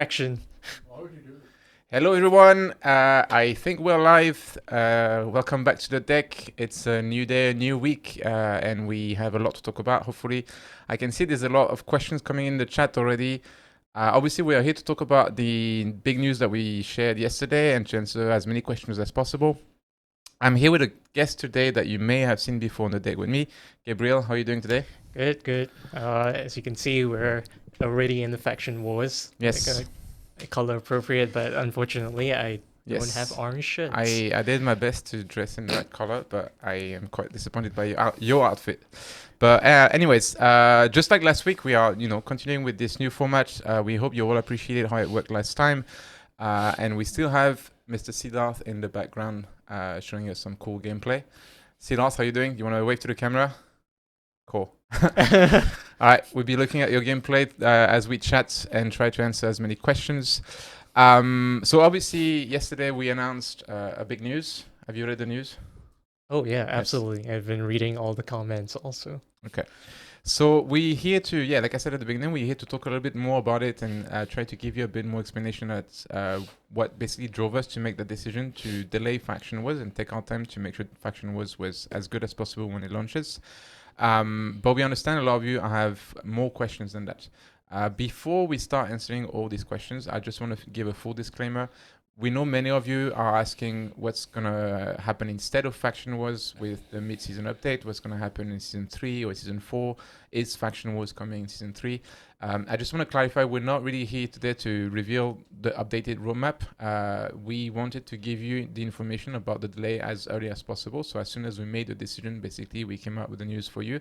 Action. Hello everyone, I think we're live. Welcome back to the deck. It's a new day, a new week, and we have a lot to talk about. Hopefully, I can see there's a lot of questions coming in the chat already. Obviously, we are here to talk about the big news that we shared yesterday and to answer as many questions as possible. I'm here with a guest today that you may have seen before on the deck with me. Gabriel, how are you doing today? Good. As you can see, we're already in the faction wars. Yes. Color appropriate, but unfortunately, I don't Yes. have orange shirts. I did my best to dress in that color, but I am quite disappointed by your outfit. But anyways, just like last week, we are continuing with this new format. We hope you all appreciated how it worked last time, and we still have Mr. Siddharth in the background showing us some cool gameplay. Siddharth, how are you doing? Do you want to wave to the camera? Cool. All right, we'll be looking at your gameplay as we chat and try to answer as many questions. So obviously, yesterday we announced a big news. Have you read the news? Oh yeah, absolutely. Yes. I've been reading all the comments also. Okay. So we're here to, like I said at the beginning, we're here to talk a little bit more about it and try to give you a bit more explanation at what basically drove us to make the decision to delay Faction Wars and take our time to make sure Faction Wars was as good as possible when it launches. But we understand a lot of you have more questions than that. Before we start answering all these questions, I just want to give a full disclaimer. We know many of you are asking what's going to happen instead of Faction Wars with the mid-season update, what's going to happen in Season 3 or Season 4, is Faction Wars coming in Season 3? I just want to clarify, we're not really here today to reveal the updated roadmap. We wanted to give you the information about the delay as early as possible, so as soon as we made the decision, basically, we came out with the news for you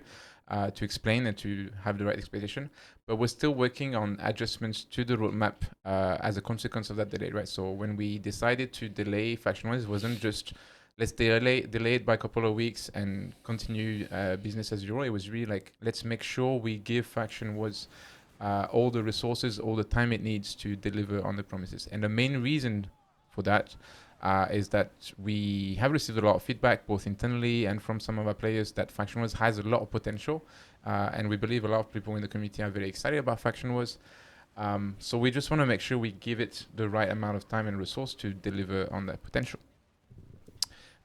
to explain and to have the right expectation. But we're still working on adjustments to the roadmap as a consequence of that delay, right? So when we decided to delay Faction Wars, it wasn't just let's delay it by a couple of weeks and continue business as usual. It was really like, let's make sure we give Faction Wars all the resources, all the time it needs to deliver on the promises. And the main reason for that is that we have received a lot of feedback, both internally and from some of our players, that Faction Wars has a lot of potential. And we believe a lot of people in the community are very excited about Faction Wars. So we just want to make sure we give it the right amount of time and resource to deliver on that potential.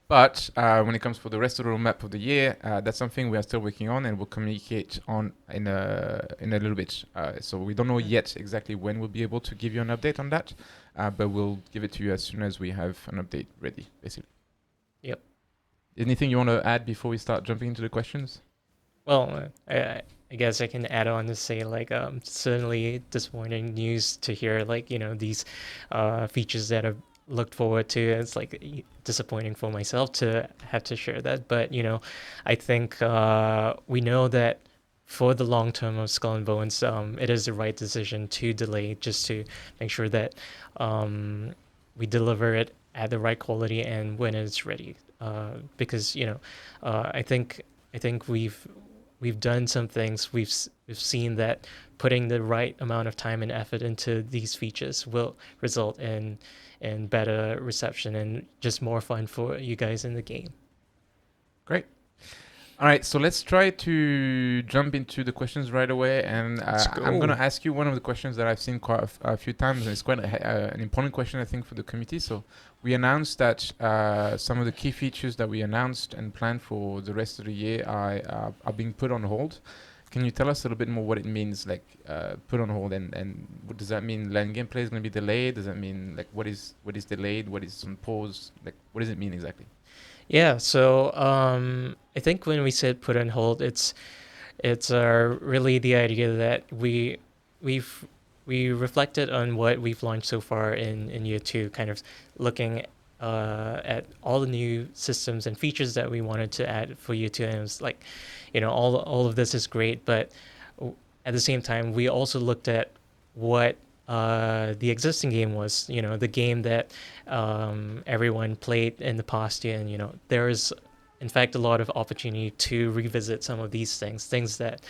But when it comes for the rest of the roadmap of the year, that's something we are still working on and we'll communicate on in a little bit. So we don't know yet exactly when we'll be able to give you an update on that, but we'll give it to you as soon as we have an update ready, basically. Yep. Anything you want to add before we start jumping into the questions? Well, I guess I can add on to say, like, certainly disappointing news to hear, like, these features that are looked forward to. It's like disappointing for myself to have to share that, but I think we know that for the long term of Skull and Bones, it is the right decision to delay, just to make sure that we deliver it at the right quality and when it's ready. Because I think we've done some things. We've seen that putting the right amount of time and effort into these features will result in better reception and just more fun for you guys in the game. Great. All right, so let's try to jump into the questions right away. And I'm going to ask you one of the questions that I've seen quite a few times, and it's quite an important question, I think, for the community. So we announced that some of the key features that we announced and planned for the rest of the year are being put on hold. Can you tell us a little bit more what it means, like put on hold, and what does that mean? Land gameplay is going to be delayed? Does that mean, like, what is delayed? What is on pause? Like, what does it mean exactly? Yeah, so I think when we said put on hold, it's really the idea that we reflected on what we've launched so far in year two, kind of looking at all the new systems and features that we wanted to add for year two, and it was like, all of this is great, but at the same time, we also looked at what the existing game was, the game that everyone played in the past year. And, there is, in fact, a lot of opportunity to revisit some of these things that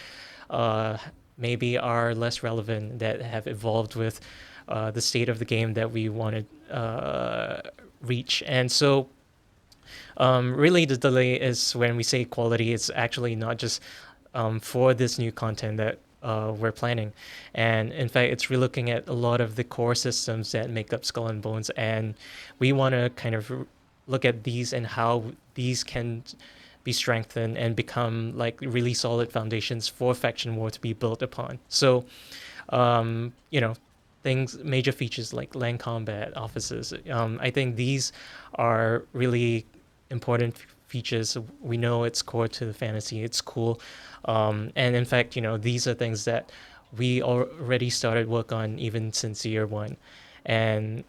maybe are less relevant, that have evolved with the state of the game that we want to reach. And so really the delay is, when we say quality, it's actually not just for this new content that we're planning. And in fact, it's relooking at a lot of the core systems that make up Skull and Bones, and we want to kind of look at these and how these can be strengthened and become like really solid foundations for Faction War to be built upon. So, you know, things, major features like land combat offices. I think these are really important features. We know it's core to the fantasy. It's cool, and in fact, these are things that we already started work on even since year one, and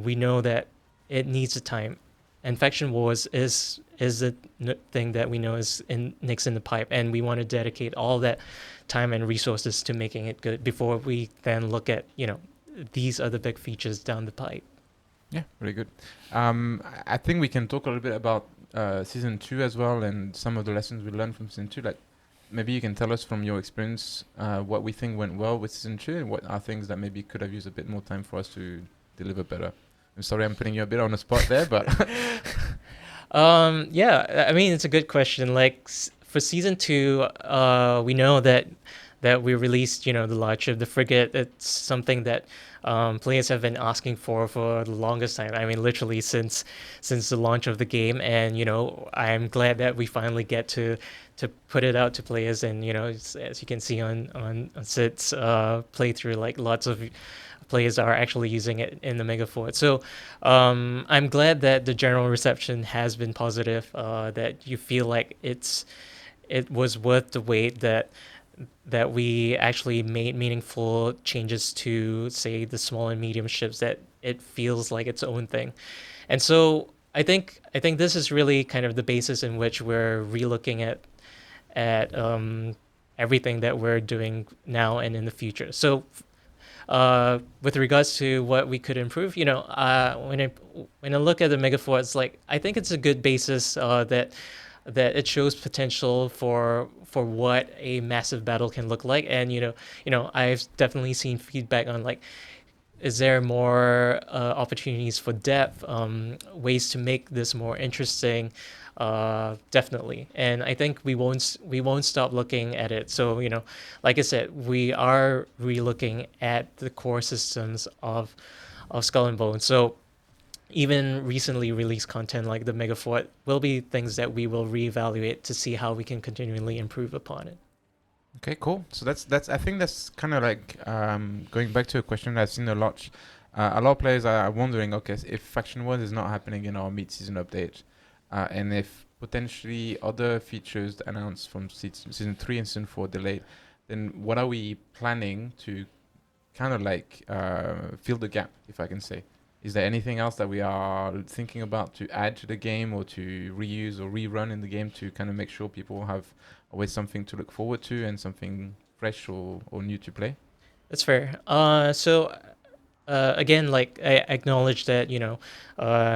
we know that it needs a time. And Faction Wars is a thing that we know is in nicks in the pipe, and we want to dedicate all that time and resources to making it good before we then look at these other big features down the pipe. Yeah, really good. I think we can talk a little bit about season 2 as well, and some of the lessons we learned from season 2. Like, maybe you can tell us from your experience what we think went well with season 2, and what are things that maybe could have used a bit more time for us to deliver better. I'm sorry, I'm putting you a bit on the spot there, but Yeah, I mean, it's a good question. Like for season 2, we know that we released, the launch of the frigate. It's something that players have been asking for the longest time. I mean, literally since the launch of the game, and I'm glad that we finally get to put it out to players. And as you can see on Sid's playthrough, like lots of players are actually using it in the Mega Fort. So I'm glad that the general reception has been positive. That you feel like it was worth the wait. That we actually made meaningful changes to, say, the small and medium ships. That it feels like its own thing. And so I think this is really kind of the basis in which we're relooking at everything that we're doing now and in the future. So with regards to what we could improve, when I look at the Megafort, it's like I think it's a good basis that it shows potential for what a massive battle can look like. And I've definitely seen feedback on, like, is there more opportunities for depth, ways to make this more interesting? Definitely. And I think we won't stop looking at it. So like I said, we are re-looking at the core systems of Skull and Bones. So even recently released content like the Megafort will be things that we will reevaluate to see how we can continually improve upon it. okay, cool. So that's I think that's kind of like going back to a question I've seen a lot. A lot of players are wondering, okay, if Faction 1 is not happening in our mid-season update, and if potentially other features announced from season 3 and season 4 delayed, then what are we planning to kind of like fill the gap, if I can say? Is there anything else that we are thinking about to add to the game or to reuse or rerun in the game to kind of make sure people have always something to look forward to and something fresh or new to play? That's fair. So again, like I acknowledge that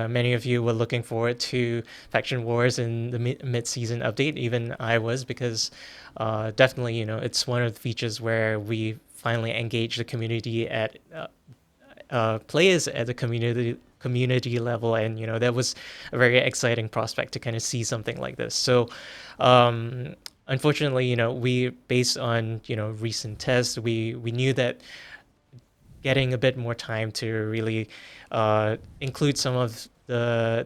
many of you were looking forward to Faction Wars in the mid-season update. Even I was, because definitely it's one of the features where we finally engage the community at players at the community level, and that was a very exciting prospect to kind of see something like this. So unfortunately, we, based on recent tests, we knew that getting a bit more time to really include some of the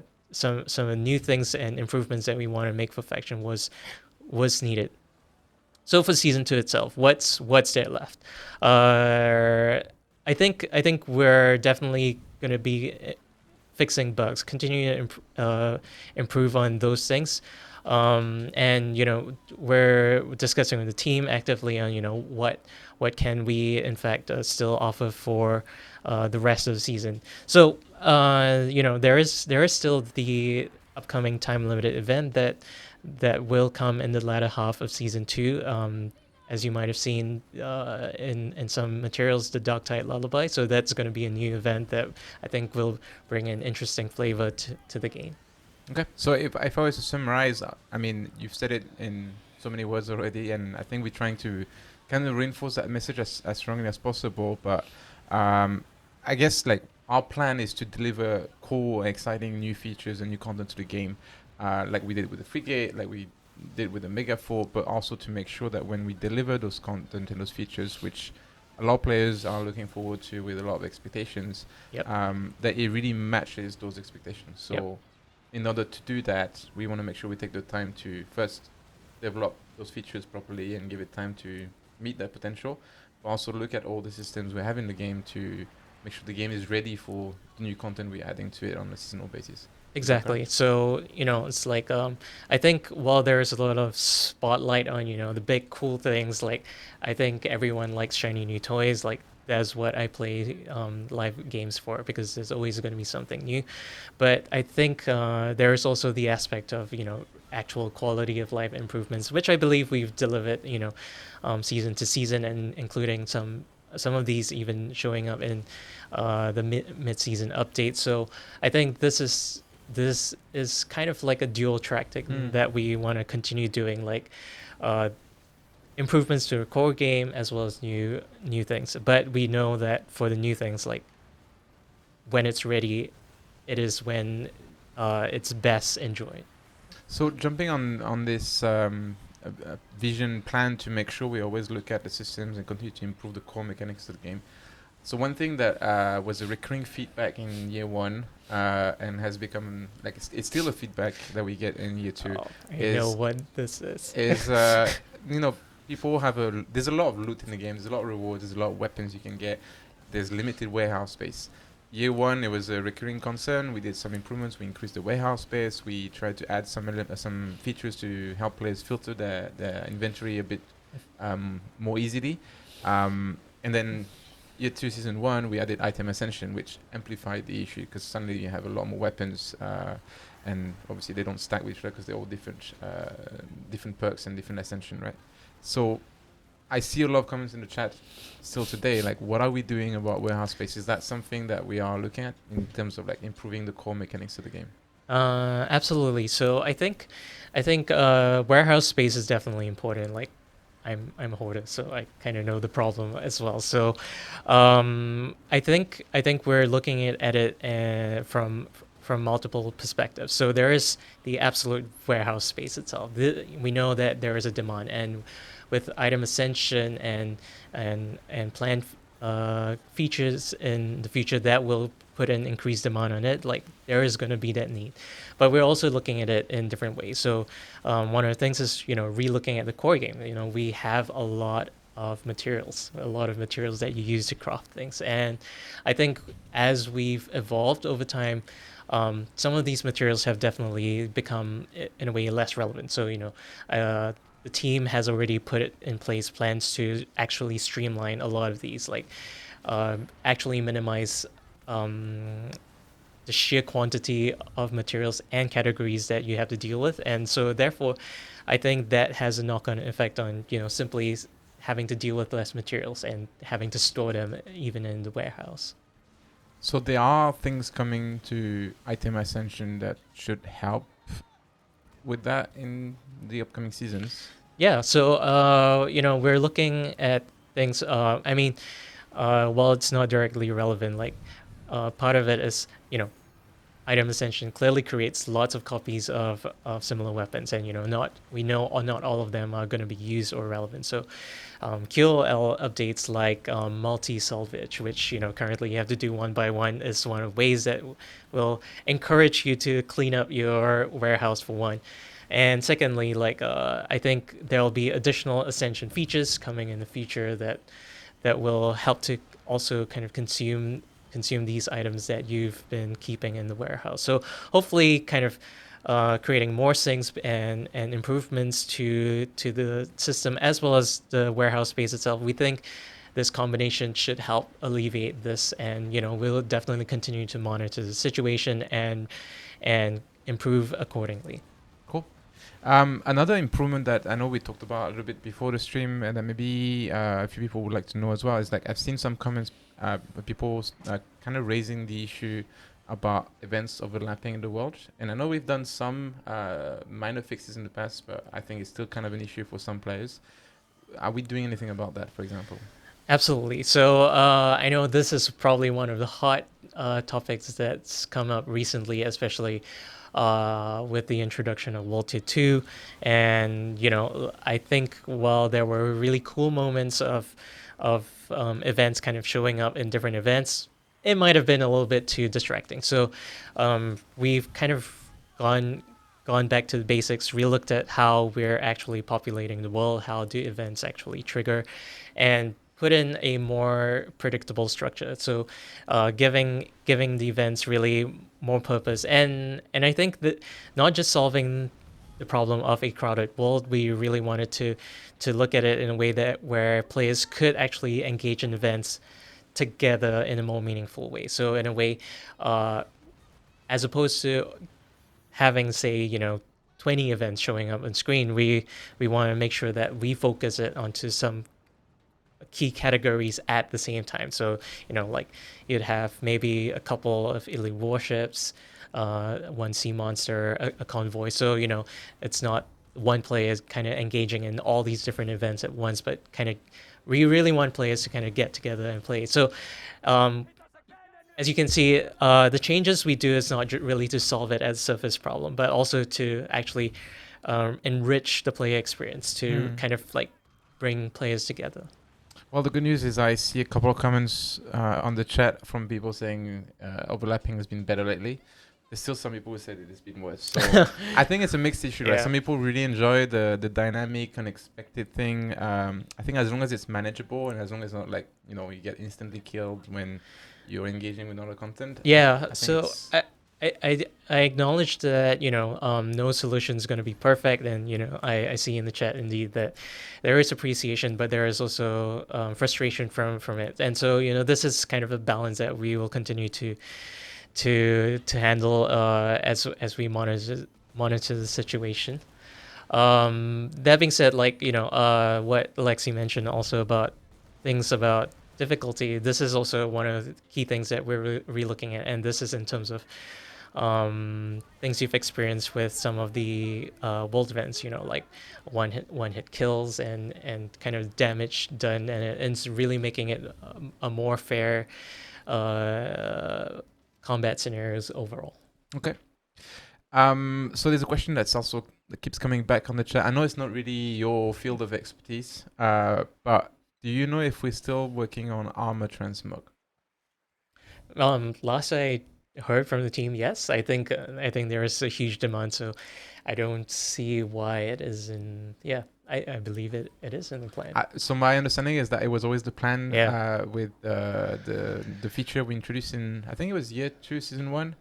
new things and improvements that we want to make for Faction was needed. So for season 2 itself, what's there left? I think we're definitely going to be fixing bugs, continuing to improve on those things. And we're discussing with the team actively on what can we in fact still offer for the rest of the season. So there is still the upcoming time limited event that will come in the latter half of season 2. As you might have seen in some materials, the Dark Tide Lullaby. So that's going to be a new event that I think will bring an interesting flavor to the game. Okay. So if I was to summarize, I mean, you've said it in so many words already, and I think we're trying to kind of reinforce that message as strongly as possible. But I guess like our plan is to deliver cool, exciting new features and new content to the game, like we did with the frigate, like we did with the Megafor, but also to make sure that when we deliver those content and those features, which a lot of players are looking forward to with a lot of expectations, Yep. that it really matches those expectations. Yep. So, in order to do that, we want to make sure we take the time to first develop those features properly and give it time to meet that potential, but also look at all the systems we have in the game to make sure the game is ready for the new content we're adding to it on a seasonal basis. Is that correct? Exactly. So, it's like I think while there's a lot of spotlight on, the big cool things, like I think everyone likes shiny new toys, like that's what I play live games for because there's always going to be something new. But I think there's also the aspect of, actual quality of life improvements, which I believe we've delivered, season to season, and including some of these even showing up in the mid-season update. So I think this is kind of like a dual tactic that we want to continue doing, like uh, improvements to the core game as well as new things. But we know that for the new things, like when it's ready, it is when it's best enjoyed. So jumping on this vision plan to make sure we always look at the systems and continue to improve the core mechanics of the game. So one thing that was a recurring feedback in year one and has become like it's still a feedback that we get in year two Oh, I know is what this is. is you know people have there's a lot of loot in the game. There's a lot of rewards. There's a lot of weapons you can get. There's limited warehouse space. Year one, it was a recurring concern. We did some improvements. We increased the warehouse space. We tried to add some features to help players filter their inventory a bit more easily. And then year two, season one, we added item ascension, which amplified the issue because suddenly you have a lot more weapons, and obviously they don't stack with each other because they're all different perks and different ascension, right? So I see a lot of comments in the chat still today, like what are we doing about warehouse space? Is that something that we are looking at in terms of like improving the core mechanics of the game? Absolutely. So I think warehouse space is definitely important. Like I'm a hoarder, so I kind of know the problem as well. So I think we're looking at it from multiple perspectives. So there is the absolute warehouse space itself. We know that there is a demand, and with item ascension and planned features in the future that will put an increased demand on it, like there is going to be that need. But we're also looking at it in different ways. So one of the things is re-looking at the core game. We have a lot of materials that you use to craft things, and I think as we've evolved over time, some of these materials have definitely become in a way less relevant. So the team has already put it in place plans to actually streamline a lot of these, like actually minimize the sheer quantity of materials and categories that you have to deal with. And so therefore I think that has a knock-on effect on simply having to deal with less materials and having to store them even in the warehouse. So there are things coming to item ascension that should help with that in the upcoming seasons. Yeah, so we're looking at things. I mean, while it's not directly relevant, like part of it is item ascension clearly creates lots of copies of similar weapons, and not we know not all of them are going to be used or relevant. So QOL updates like multi salvage, which currently you have to do one by one, is one of ways that will encourage you to clean up your warehouse, for one. And secondly, like I think there'll be additional ascension features coming in the future that will help to also kind of consume these items that you've been keeping in the warehouse. So hopefully, kind of creating more things and improvements to the system as well as the warehouse space itself. We think this combination should help alleviate this, and we'll definitely continue to monitor the situation and improve accordingly. Cool. Another improvement that I know we talked about a little bit before the stream, and that maybe a few people would like to know as well, is like I've seen some comments, people kind of raising the issue about events overlapping in the world. And I know we've done some minor fixes in the past, but I think it's still kind of an issue for some players. Are we doing anything about that, for example? Absolutely. So I know this is probably one of the hot topics that's come up recently, especially with the introduction of World War 2. And, I think while there were really cool moments of events kind of showing up in different events, it might have been a little bit too distracting. So we've kind of gone gone back to the basics, relooked at how we're actually populating the world, how do events actually trigger, and put in a more predictable structure. So, giving the events really more purpose, and I think that not just solving the problem of a crowded world, we really wanted to look at it in a way that where players could actually engage in events together in a more meaningful way. So in a way, uh, as opposed to having, say, 20 events showing up on screen, we want to make sure that we focus it onto some key categories at the same time. So, like you'd have maybe a couple of elite warships, one sea monster, a convoy. So, it's not one player kind of engaging in all these different events at once, but kind of we really want players to kind of get together and play. So, um, as you can see, the changes we do is not really to solve it as a surface problem, but also to actually enrich the player experience, to Hmm. kind of like bring players together. Well, the good news is I see a couple of comments on the chat from people saying overlapping has been better lately. There's still some people who said it has been worse. So I think it's a mixed issue, right? Yeah. Some people really enjoy the dynamic, unexpected thing. I think as long as it's manageable and as long as not like you get instantly killed when you're engaging with other content. Yeah. I think So it's I acknowledge that no solution is going to be perfect, and I see in the chat indeed that there is appreciation, but there is also frustration from it, and so this is kind of a balance that we will continue to handle as we monitor the situation. That being said, like what Alexi mentioned also about things about difficulty, this is also one of the key things that we're re-looking at, and this is in terms of things you've experienced with some of the world events, like one hit kills and kind of damage done, and it's really making it a more fair uh, combat scenarios overall. okay. So there's a question that keeps coming back on the chat. I know it's not really your field of expertise, but do you know if we're still working on armor transmog? Last I heard from the team, yes, I think there is a huge demand, so I don't see why it isn't. Yeah, I believe it is in the plan. So my understanding is that it was always the plan Yeah, with the feature we introduced in I think it was year 2, season 1,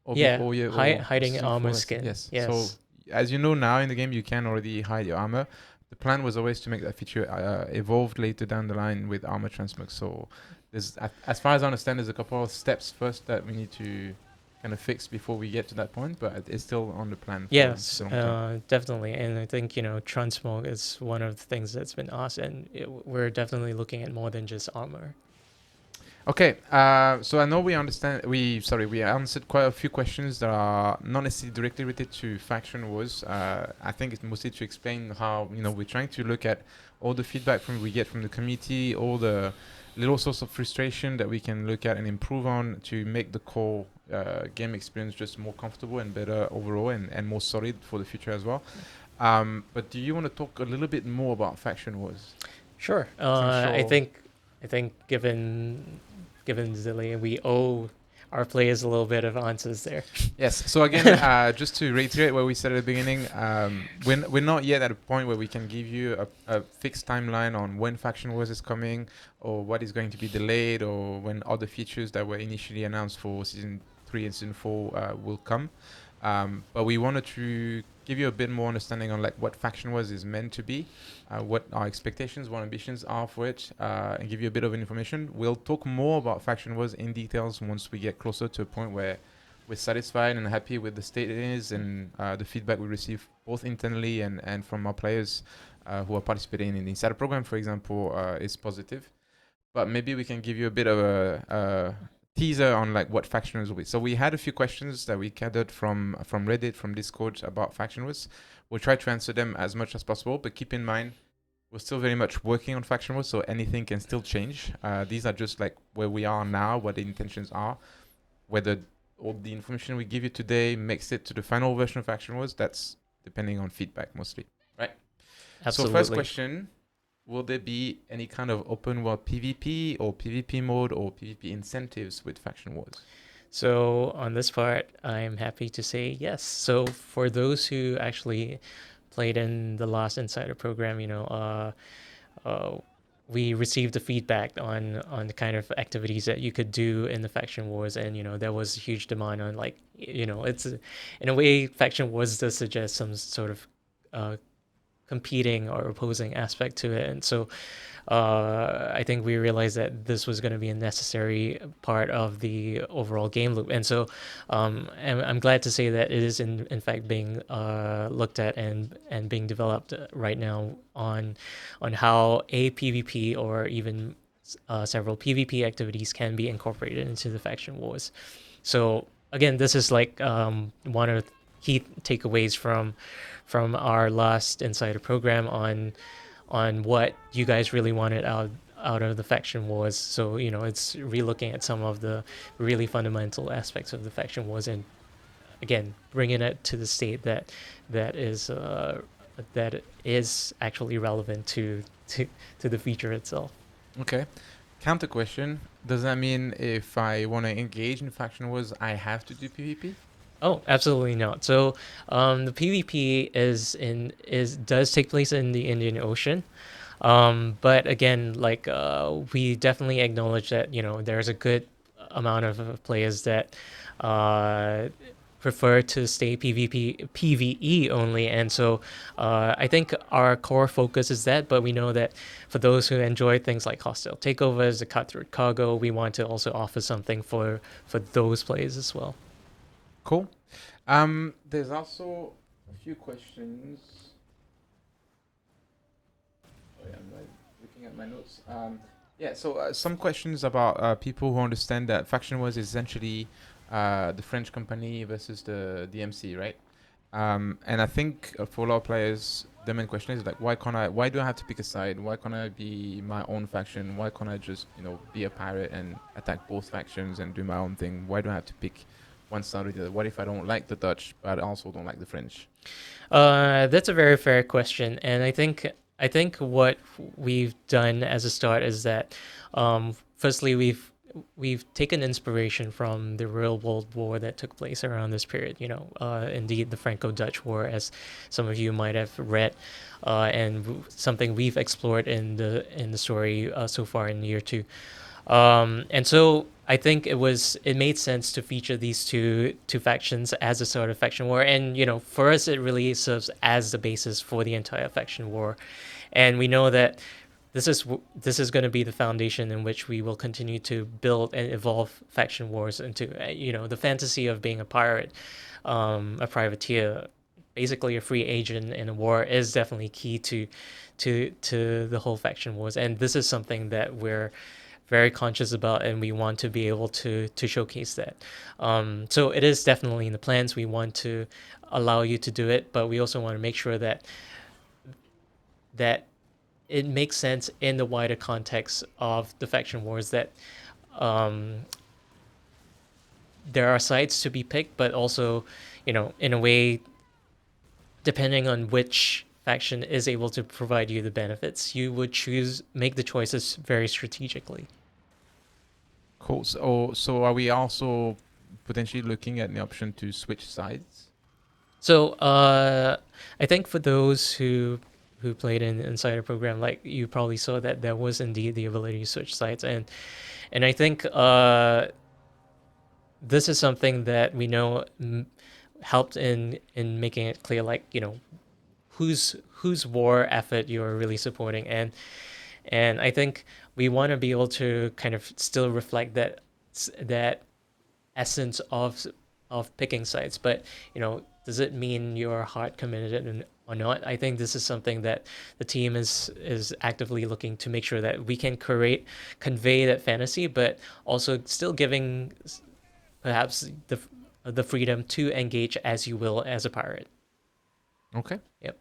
or yeah, before year or hiding season armor 4. skin. Yes. So Yes. as you know now in the game, you can already hide your armor. The plan was always to make that feature evolved later down the line with armor transmog. So as far as I understand, there's a couple of steps first that we need to kind of fix before we get to that point, but it's still on the plan for Yes, the long term. definitely, and I think transmog is one of the things that's been asked, and we're definitely looking at more than just armor. Okay, so I know we understand. We answered quite a few questions that are not necessarily directly related to faction wars. I think it's mostly to explain how we're trying to look at all the feedback we get from the community, all the little source of frustration that we can look at and improve on to make the core game experience just more comfortable and better overall and more solid for the future as well. But do you want to talk a little bit more about faction wars? Sure. 'Cause I'm sure. I think given Zilly, we owe our players a little bit of answers there. Yes. So again, just to reiterate what we said at the beginning, we're not yet at a point where we can give you a fixed timeline on when Faction Wars is coming, or what is going to be delayed, or when other features that were initially announced for season 3 and season 4 will come. But we wanted to give you a bit more understanding on like what Faction Wars is meant to be, what our expectations, what ambitions are for it, and give you a bit of information. We'll talk more about Faction Wars in details once we get closer to a point where we're satisfied and happy with the state it is and the feedback we receive both internally and from our players who are participating in the insider program, for example, is positive. But maybe we can give you a bit of a teaser on like what faction wars will be. So we had a few questions that we gathered from Reddit, from Discord about faction wars. We'll try to answer them as much as possible, but keep in mind we're still very much working on faction wars, so anything can still change. These are just like where we are now, what the intentions are. Whether all the information we give you today makes it to the final version of Faction Wars? That's depending on feedback mostly, right? So first Absolutely. question, will there be any kind of open world PvP or PvP mode or PvP incentives with Faction Wars? So on this part, I'm happy to say yes. So for those who actually played in the last Insider program, uh, we received the feedback on the kind of activities that you could do in the faction wars, and there was a huge demand on, like, it's in a way faction wars does suggest some sort of uh, competing or opposing aspect to it, and so I think we realized that this was going to be a necessary part of the overall game loop. And so and I'm glad to say that it is in fact being looked at and being developed right now on how a PvP or even several PvP activities can be incorporated into the faction wars. So again, this is like one of the key takeaways from our last Insider program on what you guys really wanted out of the faction wars. So it's relooking at some of the really fundamental aspects of the faction wars, and again bringing it to the state that is uh, that is actually relevant to the feature itself. Okay. Counter question, does that mean if I want to engage in Faction Wars, I have to do PvP? Oh, absolutely not. So the PvP is does take place in the Indian Ocean. But again, like we definitely acknowledge that there's a good amount of players that uh, prefer to stay PvE only, and so I think our core focus is that. But we know that for those who enjoy things like hostile takeovers, the cutthroat cargo, we want to also offer something for those players as well. Cool. There's also a few questions. Oh, yeah, I'm like looking at my notes. Yeah, so some questions about people who understand that Faction Wars is essentially the French company versus the DMC, right? And I think for a lot of players, the main question is like, why do I have to pick a side? Why can't I be my own faction? Why can't I just, be a pirate and attack both factions and do my own thing? Why do I have to pick one side or the other? What if I don't like the Dutch, but I also don't like the French? That's a very fair question, and I think what we've done as a start is that, firstly, we've taken inspiration from the real world war that took place around this period. Indeed, the Franco-Dutch War, as some of you might have read, and something we've explored in the story so far in year two. And so I think it made sense to feature these two factions as a sort of faction war, and for us it really serves as the basis for the entire faction war, and we know that this is going to be the foundation in which we will continue to build and evolve faction wars into. The fantasy of being a pirate, a privateer, basically a free agent in a war is definitely key to the whole faction wars, and this is something that we're very conscious about, and we want to be able to showcase that. So it is definitely in the plans. We want to allow you to do it, but we also want to make sure that it makes sense in the wider context of the faction wars, that um, there are sides to be picked, but also, in a way, depending on which faction is able to provide you the benefits, you would make the choices very strategically. Cool. So are we also potentially looking at the option to switch sides? So I think for those who played in the Insider program, like, you probably saw that there was indeed the ability to switch sides, and I think this is something that we know helped in making it clear, like, whose war effort you're really supporting, and I think we want to be able to kind of still reflect that essence of picking sides. But does it mean you're hard committed or not? I think this is something that the team is actively looking to make sure that we can convey that fantasy, but also still giving perhaps the freedom to engage as you will as a pirate. Okay. Yep.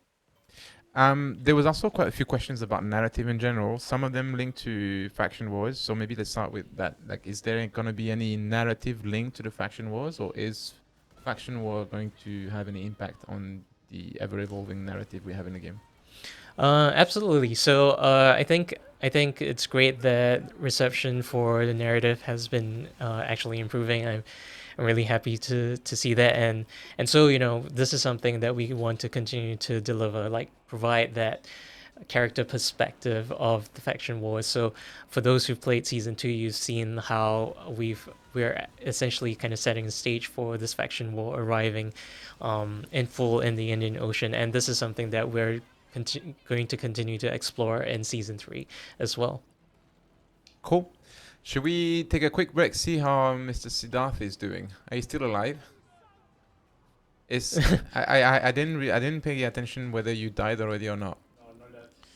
There was also quite a few questions about narrative in general. Some of them linked to faction wars. So maybe let's start with that. Like, is there going to be any narrative link to the faction wars, or is faction war going to have any impact on the ever-evolving narrative we have in the game? Absolutely. So I think it's great that reception for the narrative has been actually improving. I'm really happy to see that, and so this is something that we want to continue to deliver, like provide that character perspective of the faction wars. So for those who've played season 2, you've seen how we're essentially kind of setting the stage for this faction war arriving in full in the Indian Ocean, and this is something that we're going to continue to explore in season 3 as well. Cool. Should we take a quick break, see how Mr. Siddharth is doing? Are you still alive? Is I didn't pay attention whether you died already or not.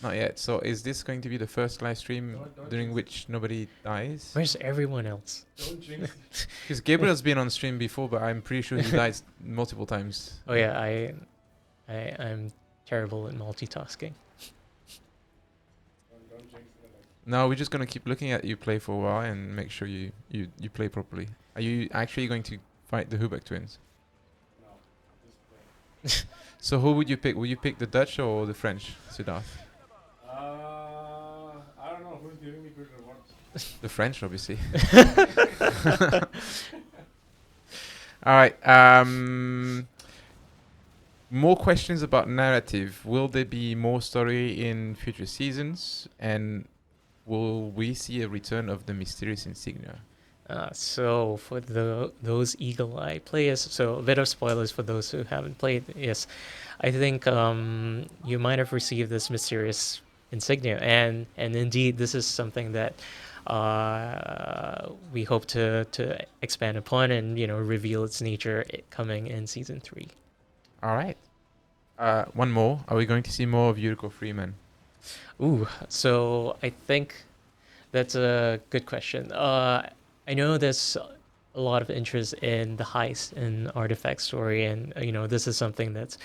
Not yet. So is this going to be the first live stream during which nobody dies? Where's everyone else? Because Gabriel's been on stream before, but I'm pretty sure he died multiple times. Oh yeah, I'm terrible at multitasking. No, we're just gonna keep looking at you play for a while and make sure you play properly. Are you actually going to fight the Hubeck twins? So who would you pick? Would you pick the Dutch or the French, Siddharth? I don't know who's giving me good rewards. The French, obviously. All right. More questions about narrative. Will there be more story in future seasons? And will we see a return of the mysterious insignia? So for those eagle-eye players, so a bit of spoilers for those who haven't played. Yes, I think you might have received this mysterious insignia, and indeed this is something that we hope to expand upon and reveal its nature coming in season 3. All right. One more. Are we going to see more of Yuriko Freeman? Ooh, so I think that's a good question. I know there's a lot of interest in the heist and artifact story, and this is something that's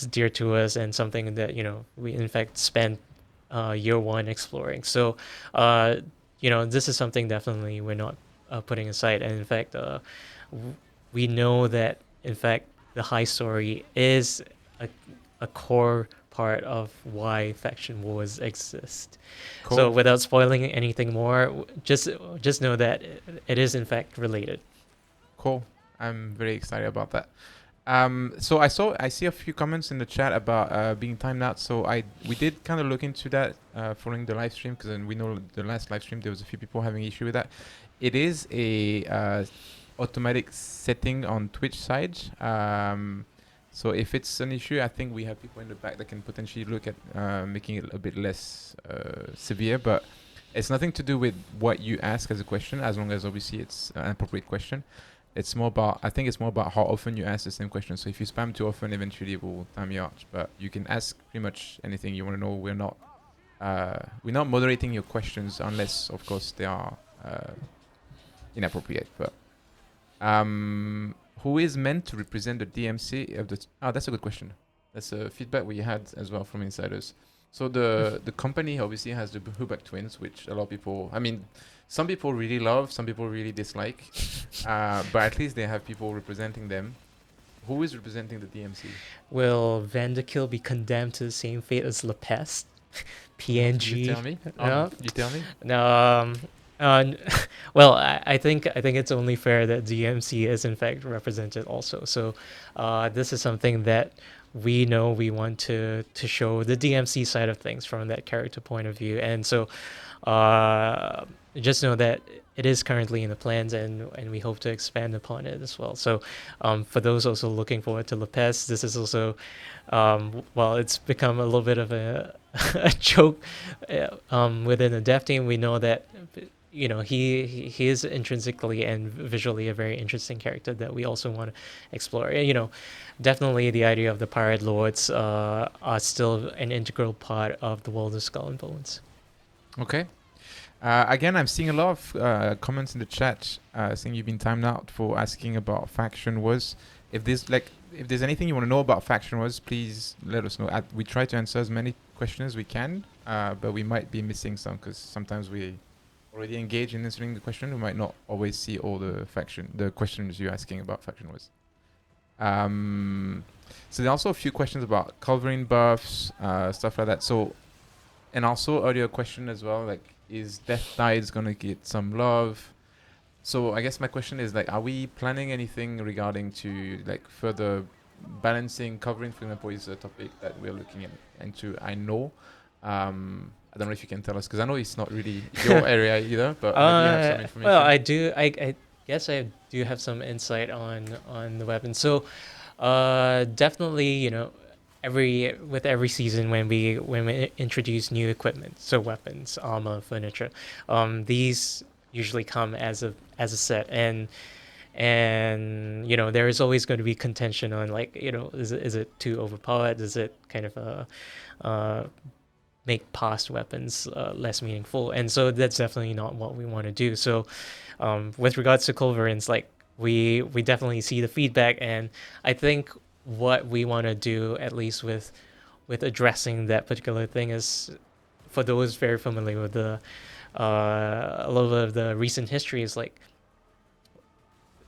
dear to us and something that we in fact spent year one exploring. So this is something definitely we're not putting aside, and in fact we know that in fact the heist story is a core part of why faction wars exist. Cool. So without spoiling anything more, just know that it is in fact related. Cool. I'm very excited about that. So I see a few comments in the chat about being timed out. So we did kind of look into that following the live stream, because we know the last live stream there was a few people having issue with that. It is a automatic setting on Twitch side. So if it's an issue, I think we have people in the back that can potentially look at making it a bit less severe. But it's nothing to do with what you ask as a question, as long as obviously it's an appropriate question. It's more about, I think it's more about how often you ask the same question. So if you spam too often, eventually it will time you out. But you can ask pretty much anything you want to know. We're not moderating your questions unless, of course, they are inappropriate. But who is meant to represent the DMC of the? That's a good question. That's a feedback we had as well from insiders. So the company obviously has the Hubeck twins, which a lot of people, I mean, some people really love, some people really dislike, but at least they have people representing them. Who is representing the DMC? Will Vanderkill be condemned to the same fate as La Peste? PNG. You tell me. No? You tell me. No. Well, I think it's only fair that DMC is in fact represented also. So this is something that we know we want to show the DMC side of things from that character point of view, and so just know that it is currently in the plans, and we hope to expand upon it as well. So for those also looking forward to La Peste, this is also well, it's become a little bit of a joke within the dev team. We know that he is intrinsically and visually a very interesting character that we also want to explore. Definitely the idea of the pirate lords are still an integral part of the world of Skull and Bones. Okay. Again, I'm seeing a lot of comments in the chat saying you've been timed out for asking about faction wars. If there's anything you want to know about faction wars, please let us know. We try to answer as many questions as we can, but we might be missing some because sometimes we already engage in answering the question. We might not always see all the questions you're asking about faction wars. So there are also a few questions about covering buffs, stuff like that. So, and also earlier question as well, like, is Death Tides gonna get some love? So I guess my question is like, are we planning anything regarding to like further balancing covering? For example, is a topic that we're looking into. I know. I don't know if you can tell us because I know it's not really your area either, but maybe you have some information. Well, I do. I guess I do have some insight on the weapon. So, definitely, with every season when we introduce new equipment, so weapons, armor, furniture, these usually come as a set, and there is always going to be contention on, like, is it too overpowered? Is it kind of make past weapons less meaningful? And so that's definitely not what we want to do. So with regards to culverins, like, we definitely see the feedback, and I think what we want to do, at least with addressing that particular thing, is, for those very familiar with a little bit of the recent history, is like,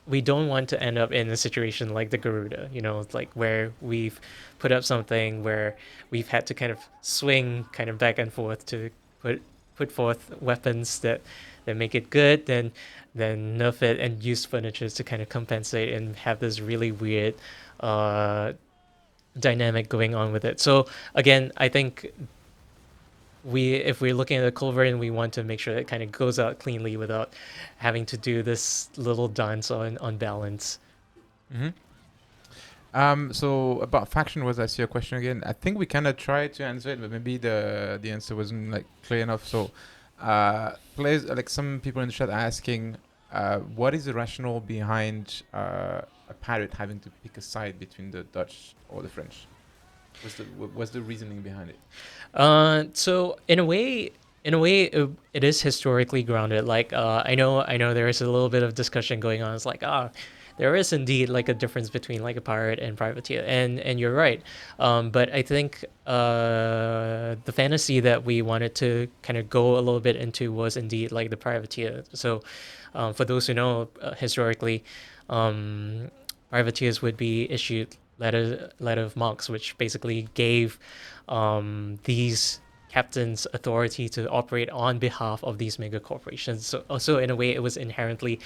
we don't want to end up in a situation like the Garuda, like where we've put up something where we've had to kind of swing kind of back and forth to put forth weapons that make it good, then nerf it and use furniture to kind of compensate and have this really weird dynamic going on with it. So again, I think if we're looking at a culverin, we want to make sure it kind of goes out cleanly without having to do this little dance on balance. So about faction wars, I see your question again. I think we kind of tried to answer it, but maybe the answer wasn't like clear enough. So players, like some people in the chat are asking, what is the rationale behind a pirate having to pick a side between the Dutch or the French? What's the reasoning behind it? So in a way, it is historically grounded. Like, I know there is a little bit of discussion going on. It's like, there is indeed like a difference between like a pirate and privateer, and you're right. But I think the fantasy that we wanted to kind of go a little bit into was indeed like the privateer. So for those who know, historically, privateers would be issued letter of marques, which basically gave these captains authority to operate on behalf of these mega corporations. So also, in a way, it was inherently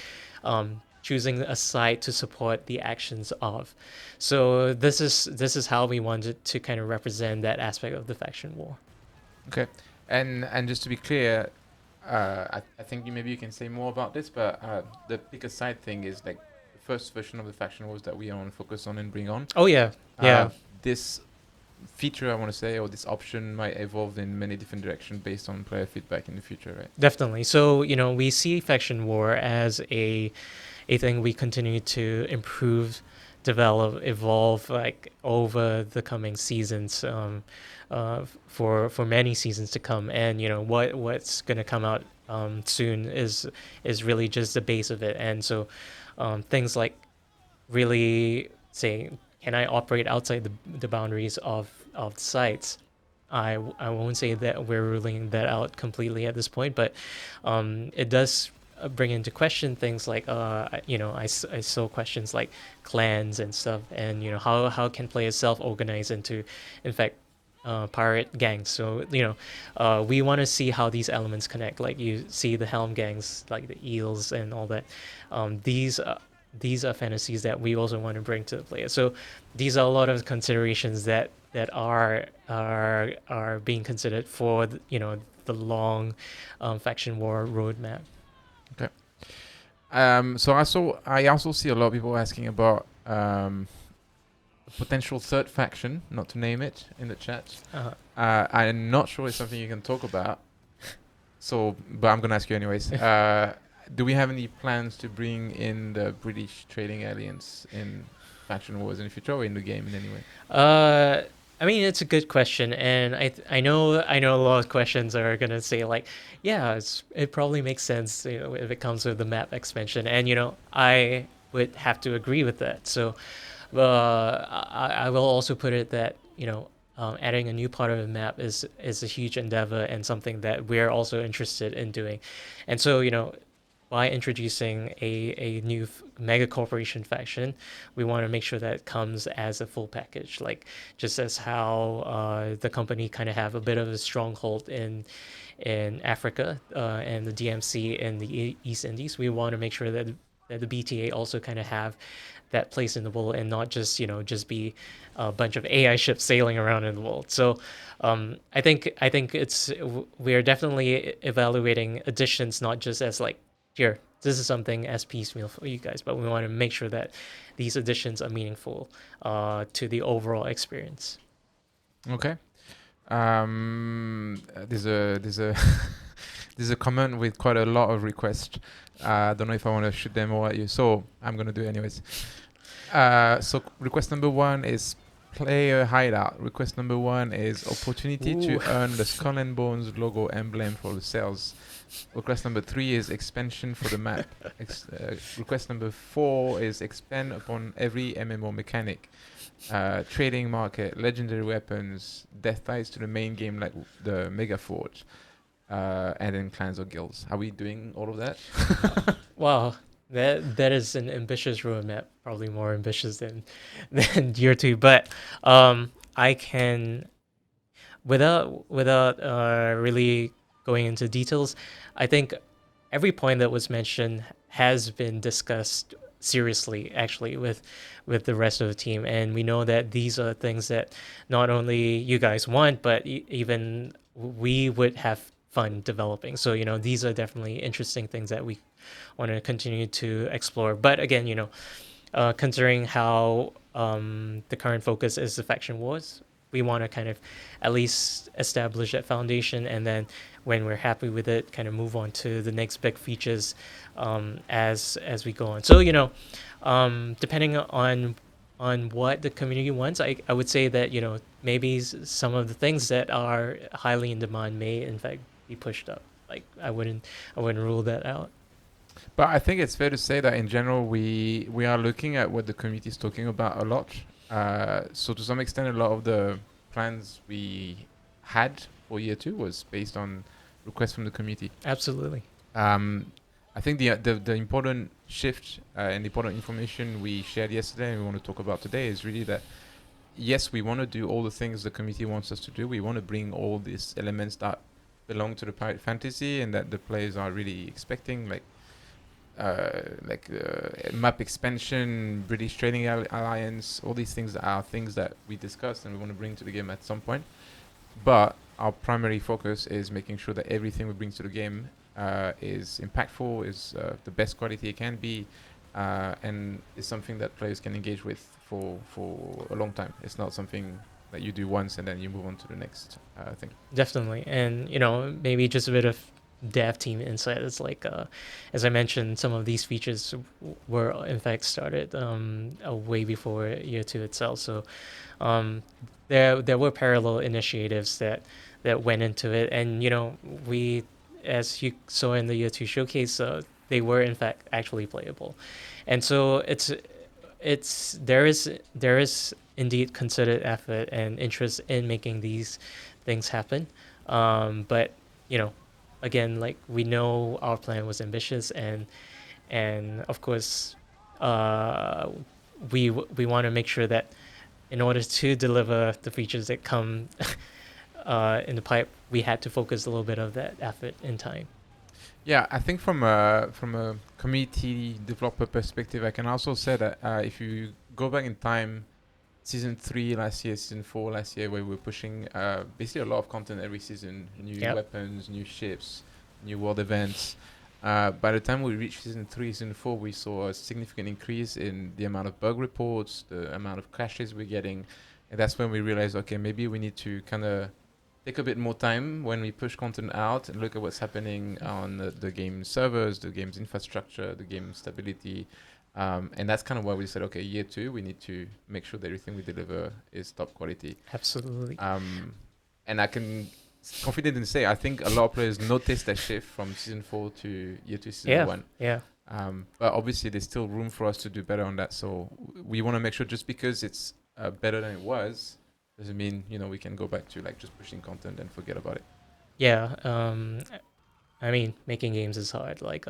choosing a side to support the actions of. So this is how we wanted to kind of represent that aspect of the faction war. Okay, and just to be clear, I think maybe you can say more about this, but the pick a side thing is like the first version of the faction wars that we want to focus on and bring on. Oh yeah, yeah. This feature, I want to say, or this option might evolve in many different directions based on player feedback in the future, right? Definitely. So we see faction war as a thing we continue to improve, develop, evolve, like, over the coming seasons, for many seasons to come. And what's going to come out soon is really just the base of it. And so things like really saying, can I operate outside the boundaries of the sites? I won't say that we're ruling that out completely at this point, but it does bring into question things like I saw questions like clans and stuff, and how can players self-organize into, in fact, pirate gangs. So we want to see how these elements connect. Like, you see the helm gangs, like the eels and all that. These are fantasies that we also want to bring to the player. So these are a lot of considerations that are being considered for the long faction war roadmap. Okay. So I also see a lot of people asking about potential third faction, not to name it, in the chat. I'm not sure it's something you can talk about. So, but I'm gonna ask you anyways. Do we have any plans to bring in the British Trading Alliance in faction wars in the future, or in the game in any way? I mean, it's a good question, and I know a lot of questions are gonna say like, yeah, it probably makes sense, you know, if it comes with the map expansion, and you know, I would have to agree with that. So, I will also put it that you know, adding a new part of the map is a huge endeavor and something that we're also interested in doing, and so you know, by introducing a new mega corporation faction, we want to make sure that it comes as a full package. Like just as how the company kind of have a bit of a stronghold in Africa and the DMC in the East Indies, we want to make sure that the BTA also kind of have that place in the world and not just you know just be a bunch of AI ships sailing around in the world. So I think it's we are definitely evaluating additions not just as like here this is something as piecemeal for you guys, but we want to make sure that these additions are meaningful to the overall experience. Okay. There's a there's a comment with quite a lot of requests. I don't know if I want to shoot them all at you, so I'm gonna do it anyways. So request number one is player hideout. Request number one is opportunity Ooh. to earn the Skull and Bones logo emblem for the sales. Request number three is expansion for the map. Request number four is expand upon every MMO mechanic. Trading market, legendary weapons, death ties to the main game like the Mega Forge, and then clans or guilds. Are we doing all of that? Wow, that is an ambitious roadmap, probably more ambitious than than year two. But I can without really going into details, I think every point that was mentioned has been discussed seriously actually with the rest of the team, and we know that these are things that not only you guys want but even we would have fun developing. So you know these are definitely interesting things that we want to continue to explore. But again, you know, considering how the current focus is the faction wars, we want to kind of at least establish that foundation, and then when we're happy with it, kind of move on to the next big features as we go on. So you know, depending on what the community wants, I would say that you know maybe some of the things that are highly in demand may in fact be pushed up. Like I wouldn't rule that out. But I think it's fair to say that in general, we are looking at what the community is talking about a lot. So to some extent, a lot of the plans we had for year two was based on requests from the community. Absolutely. Um, I think the important shift and the important information we shared yesterday and we want to talk about today is really that yes, we want to do all the things the community wants us to do. We want to bring all these elements that belong to the pirate fantasy and that the players are really expecting, like map expansion, British Trading Alliance, all these things are things that we discussed and we want to bring to the game at some point. But our primary focus is making sure that everything we bring to the game is impactful, is the best quality it can be, and is something that players can engage with for a long time. It's not something that you do once and then you move on to the next thing. Definitely. And, you know, maybe just a bit of dev team insight. It's like, as I mentioned, some of these features were in fact started way before year two itself. So there were parallel initiatives that went into it. And, you know, we, as you saw in the year two showcase, they were in fact actually playable. And so there is indeed considered effort and interest in making these things happen. But you know, again, like we know our plan was ambitious, and of course, uh, we want to make sure that in order to deliver the features that come in the pipe, we had to focus a little bit of that effort and time. Yeah, I think from a community developer perspective, I can also say that if you go back in time, season 3 last year, season 4 last year, where we were pushing basically a lot of content every season, new Yep. weapons, new ships, new world events. By the time we reached season 3, season 4, we saw a significant increase in the amount of bug reports, the amount of crashes we're getting, and that's when we realized, okay, maybe we need to kind of take a bit more time when we push content out and look at what's happening on the game servers, the game's infrastructure, the game stability, And that's kind of why we said, okay, year 2, we need to make sure that everything we deliver is top quality. Absolutely. And I can confidently say, I think a lot of players noticed that shift from season 4 to year 2, season 1. Yeah. But obviously, there's still room for us to do better on that. So we want to make sure just because it's better than it was, doesn't mean, we can go back to like just pushing content and forget about it. Yeah. I mean, making games is hard. Like,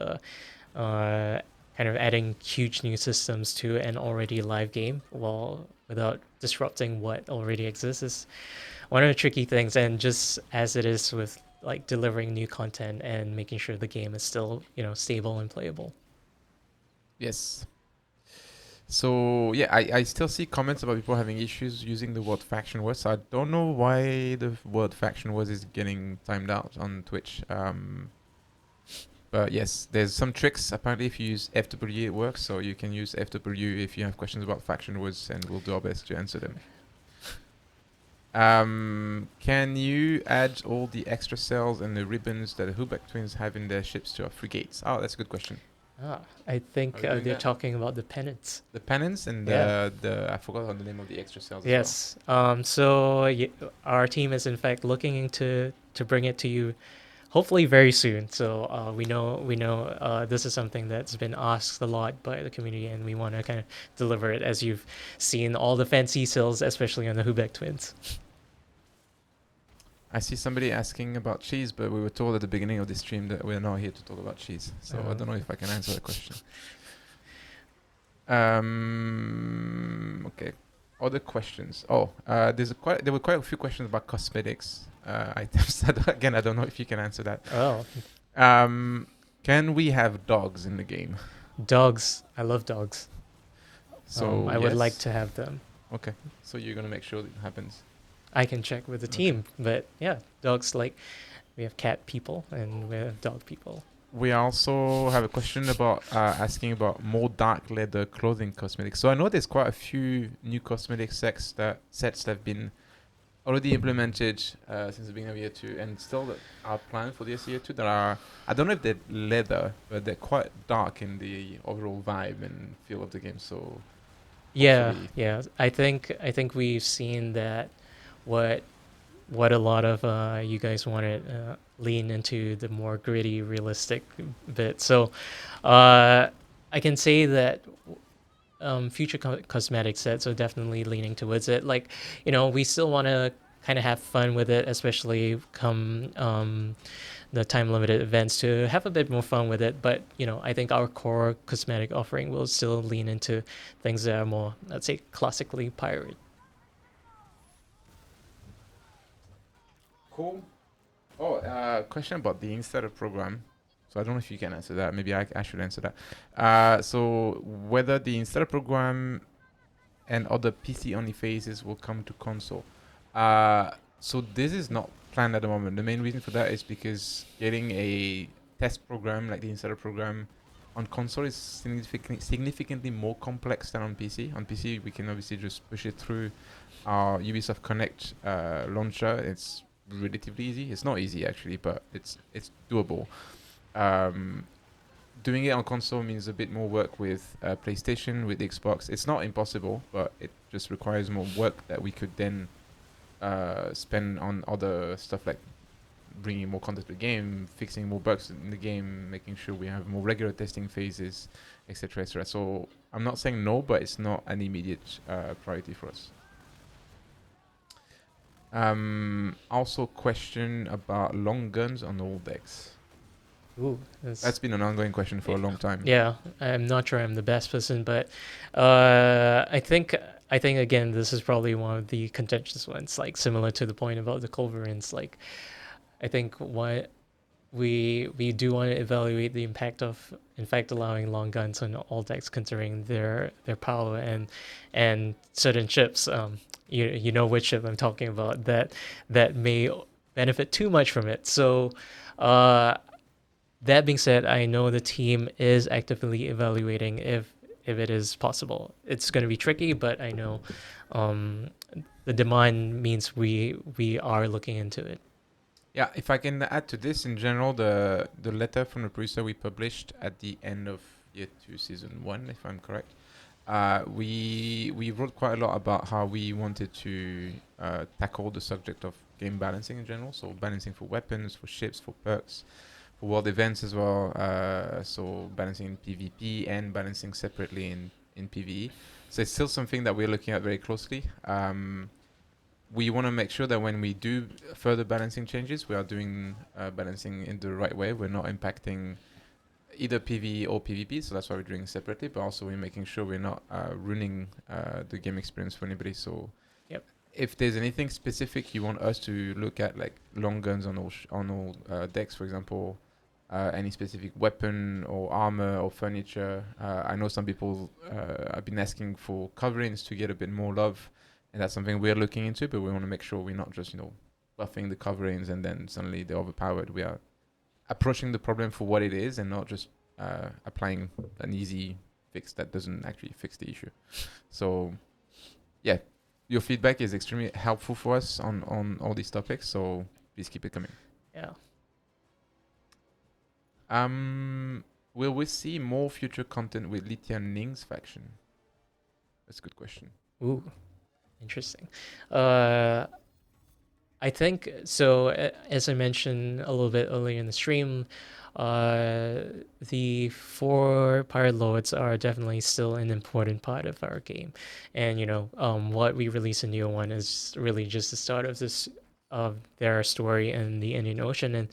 kind of adding huge new systems to an already live game while without disrupting what already exists is one of the tricky things. And just as it is with like delivering new content and making sure the game is still, stable and playable. Yes. So yeah, I still see comments about people having issues using the word faction words. So I don't know why the word faction words is getting timed out on Twitch. But yes, there's some tricks. Apparently, if you use FW, it works. So you can use FW if you have questions about faction words, and we'll do our best to answer them. Can you add all the extra cells and the ribbons that the Hubeck twins have in their ships to our frigates? Oh, that's a good question. I think Are we doing they're that? talking about the pennants. The pennants and Yeah. the I forgot the name of the extra cells. Yes. So our team is in fact looking into to bring it to you, hopefully very soon. So we know this is something that's been asked a lot by the community, and we want to kind of deliver it as you've seen all the fancy cells, especially on the Hubeck twins. I see somebody asking about cheese, but we were told at the beginning of this stream that we're not here to talk about cheese. So I don't know if I can answer that question. Okay. Other questions. Oh, there were quite a few questions about cosmetics items. Again, I don't know if you can answer that. Oh, Can we have dogs in the game? dogs. I love dogs. So I would like yes. to have them. Okay. So you're gonna make sure that it happens. I can check with the Okay. team, but yeah, dogs, like we have cat people and we have dog people. We also have a question about asking about more dark leather clothing cosmetics. So I know there's quite a few new cosmetic sets that have been already implemented since the beginning of year 2, and still that are planned for this year 2. That are, I don't know if they're leather, but they're quite dark in the overall vibe and feel of the game. So Yeah, hopefully- yeah. I think we've seen that what a lot of you guys want to lean into the more gritty, realistic bit. So I can say that future cosmetic sets are definitely leaning towards it. Like, we still want to kind of have fun with it, especially come the time limited events, to have a bit more fun with it. But I think our core cosmetic offering will still lean into things that are more, let's say, classically pirate. Cool. Oh, question about the insider program. So I don't know if you can answer that. Maybe I should answer that. So whether the insider program and other PC only phases will come to console. So this is not planned at the moment. The main reason for that is because getting a test program like the insider program on console is significantly more complex than on PC. On PC, we can obviously just push it through our Ubisoft Connect launcher. It's relatively easy. It's not easy actually, but it's doable. Doing it on console means a bit more work with PlayStation, with Xbox. It's not impossible, but it just requires more work that we could then spend on other stuff like bringing more content to the game, fixing more bugs in the game, making sure we have more regular testing phases, etc., etc. So I'm not saying no, but it's not an immediate priority for us. Also, question about long guns on all decks. Ooh, That's been an ongoing question for a long time. Yeah, I'm not sure I'm the best person, but I think again this is probably one of the contentious ones, like similar to the point about the culverins. Like, I think what we do want to evaluate the impact of, in fact, allowing long guns on all decks, considering their power and certain ships. You know which ship I'm talking about, that may benefit too much from it. So that being said, I know the team is actively evaluating if it is possible. It's going to be tricky, but I know the demand means we are looking into it. Yeah, if I can add to this, in general, the letter from the producer we published at the end of year 2 season 1, if I'm correct. We wrote quite a lot about how we wanted to tackle the subject of game balancing in general. So balancing for weapons, for ships, for perks, for world events as well. So balancing in PvP and balancing separately in PvE. So it's still something that we're looking at very closely. We want to make sure that when we do further balancing changes, we are doing balancing in the right way. We're not impacting either PvE or PvP, so that's why we're doing it separately. But also we're making sure we're not ruining the game experience for anybody. So, Yep. If there's anything specific you want us to look at, like long guns on all decks, for example, any specific weapon or armor or furniture. I know some people have been asking for coverings to get a bit more love, and that's something we're looking into. But we want to make sure we're not just buffing the coverings and then suddenly they're overpowered. We are approaching the problem for what it is and not just applying an easy fix that doesn't actually fix the issue. So, yeah, your feedback is extremely helpful for us on all these topics. So please keep it coming. Yeah. Will we see more future content with Lithia and Ning's faction? That's a good question. Ooh, interesting. I think so. As I mentioned a little bit earlier in the stream, the 4 pirate lords are definitely still an important part of our game, and what we release in Neo 1 is really just the start of their story in the Indian Ocean. And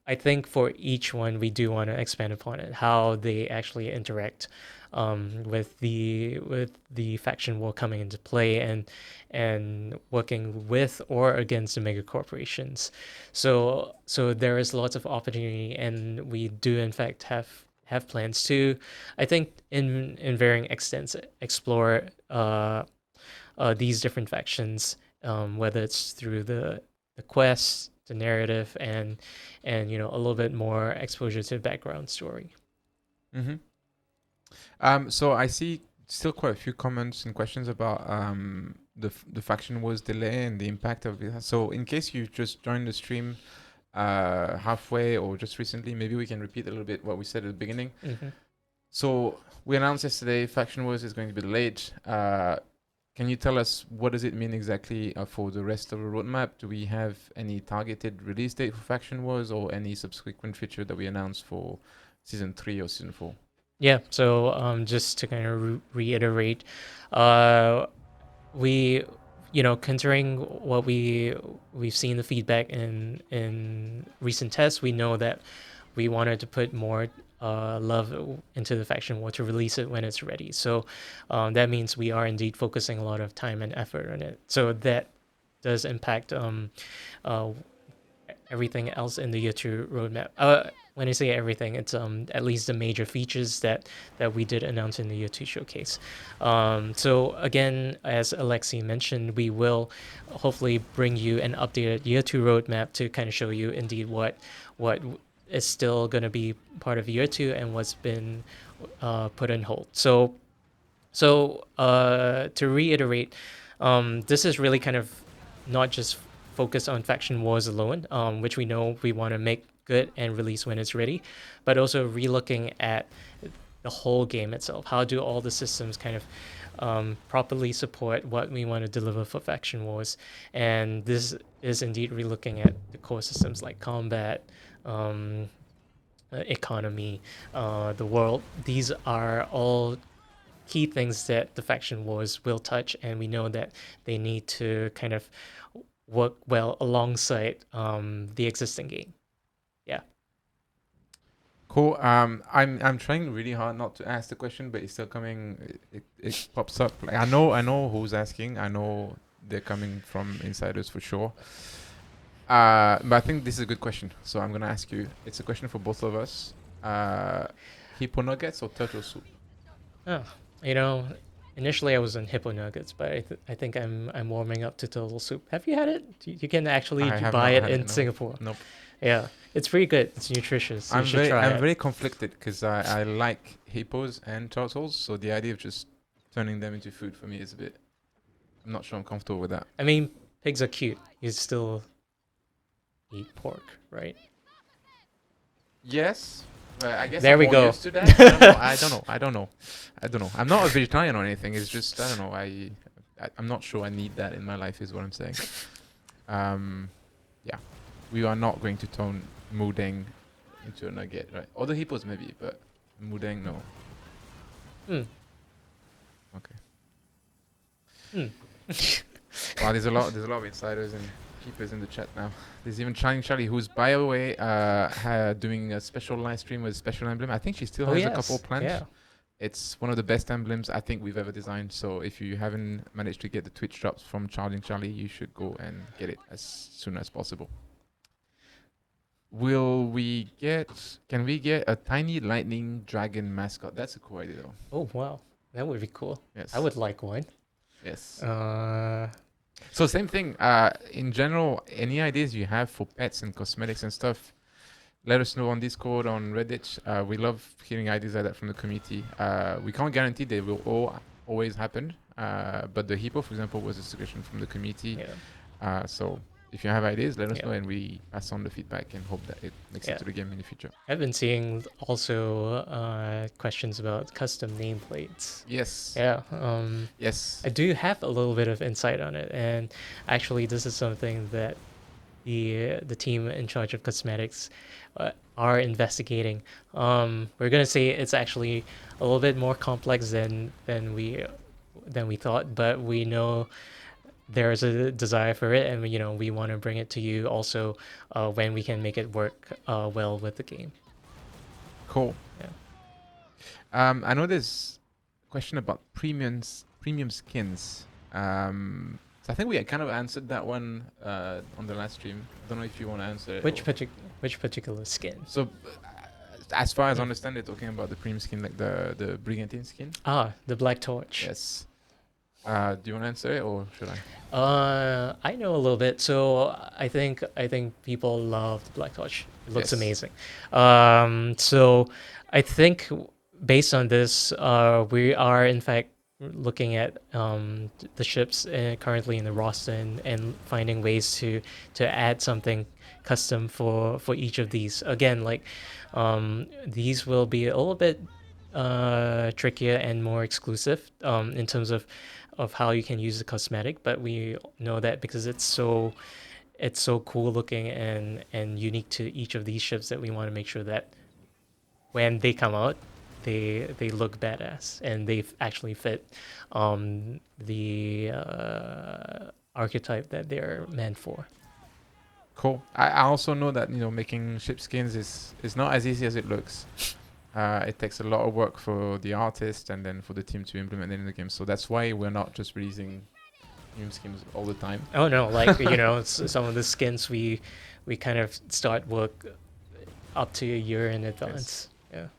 I think for each one we do want to expand upon it, how they actually interact with the faction war coming into play, and working with or against the mega corporations. So there is lots of opportunity, and we do in fact have plans to, I think, in varying extents, explore these different factions, whether it's through the quest, the narrative, and a little bit more exposure to the background story. Mm-hmm. So I see still quite a few comments and questions about the faction wars delay and the impact of it. So in case you just joined the stream halfway or just recently, maybe we can repeat a little bit what we said at the beginning. Mm-hmm. So we announced yesterday faction wars is going to be delayed. Can you tell us what does it mean exactly for the rest of the roadmap? Do we have any targeted release date for faction wars or any subsequent feature that we announced for season 3 or season 4? Yeah, so just to kind of reiterate, we, considering what we've seen the feedback in recent tests, we know that we wanted to put more love into the faction war to release it when it's ready. So that means we are indeed focusing a lot of time and effort on it. So that does impact everything else in the year 2 roadmap. When I say everything, it's at least the major features that we did announce in the year 2 showcase. So again, as Alexi mentioned, we will hopefully bring you an updated year 2 roadmap to kind of show you indeed what is still going to be part of year 2 and what's been put on hold. So to reiterate, this is really kind of not just focused on faction wars alone, which we know we want to make good and release when it's ready, but also relooking at the whole game itself. How do all the systems kind of properly support what we want to deliver for faction wars? And this is indeed relooking at the core systems like combat, economy, the world. These are all key things that the faction wars will touch, and we know that they need to kind of work well alongside the existing game. Yeah. Cool. I'm trying really hard not to ask the question, but it's still coming. It pops up. Like, I know who's asking. I know they're coming from insiders for sure. But I think this is a good question, so I'm gonna ask you. It's a question for both of us. Hippo nuggets or turtle soup? Oh, initially I was on hippo nuggets, but I think I'm warming up to turtle soup. Have you had it? You can actually I have buy not it had in it, no. Singapore. Nope. Yeah, it's pretty good. It's nutritious. So you should try I'm it. very conflicted because I like hippos and turtles, so the idea of just turning them into food for me is a bit. I'm not sure I'm comfortable with that. I mean, pigs are cute. You still eat pork, right? Yes, But I guess There I'm we more go. used to that. I don't know. I don't know. I'm not a vegetarian or anything. It's just I don't know. I'm not sure I need that in my life. Is what I'm saying. Um, yeah, we are not going to turn Mudeng into a nugget, right? Other hippos maybe, but Mudeng no. Hmm. Okay. Hmm. Wow, there's a lot of insiders and keepers in the chat now. There's even Shining Charlie, who's by the way doing a special live stream with Special Emblem. I think she still Oh has a couple yes. plans. Yeah. It's one of the best emblems I think we've ever designed. So if you haven't managed to get the Twitch drops from Charlie and Charlie, you should go and get it as soon as possible. Can we get a tiny lightning dragon mascot? That's a cool idea though. Oh wow, that would be cool. Yes. I would like one. Yes. Uh, So same thing. In general, any ideas you have for pets and cosmetics and stuff, let us know on Discord, on Reddit. We love hearing ideas like that from the community. We can't guarantee they will all always happen. But the hippo, for example, was a suggestion from the community. yeah. So if you have ideas, let us Yeah. know, and we pass on the feedback and hope that it makes Yeah. it to the game in the future. I've been seeing also questions about custom nameplates. Yes. Yeah. Yes. I do have a little bit of insight on it, and actually, this is something that the team in charge of cosmetics are investigating. We're gonna say it's actually a little bit more complex than we thought, but we know there's a desire for it, and we want to bring it to you also when we can make it work well with the game. Cool. Yeah. I know there's a question about premium skins. So I think we kind of answered that one on the last stream. I don't know if you want to answer it. Which particular skin? So, as far as I understand, they're talking about the premium skin, like the Brigantine skin. The Black Torch. Yes. Do you want to answer it, or should I? I know a little bit. So I think people love the Black Torch. It looks Yes. amazing. So I think based on this, we are in fact looking at the ships currently in the roster and finding ways to add something custom for each of these. Again, like these will be a little bit trickier and more exclusive in terms of how you can use the cosmetic, but we know that because it's so cool looking and unique to each of these ships, that we want to make sure that when they come out, they look badass and they actually fit the archetype that they're meant for. Cool. I also know that making ship skins is not as easy as it looks. It takes a lot of work for the artist and then for the team to implement it in the game. So that's why we're not just releasing new skins all the time. Oh no, like some of the skins we kind of start work up to a year in advance. Yes.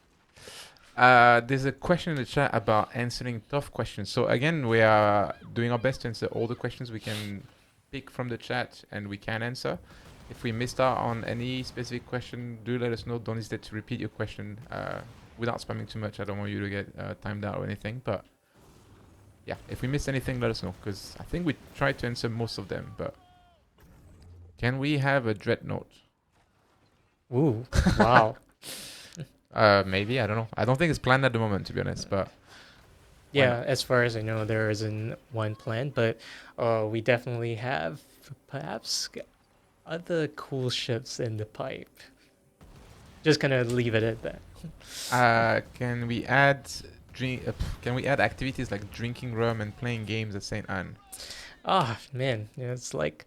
Yeah. There's a question in the chat about answering tough questions. So again, we are doing our best to answer all the questions we can pick from the chat and we can answer. If we missed out on any specific question, do let us know. Don't hesitate to repeat your question without spamming too much. I don't want you to get timed out or anything. But yeah, if we missed anything, let us know, because I think we tried to answer most of them. But can we have a dreadnought? Ooh, wow. Maybe, I don't know. I don't think it's planned at the moment, to be honest. But yeah, as far as I know, there isn't one plan, but we definitely have perhaps other cool ships in the pipe. Just gonna leave it at that. Can we add activities like drinking rum and playing games at St. Anne? Ah, man, it's like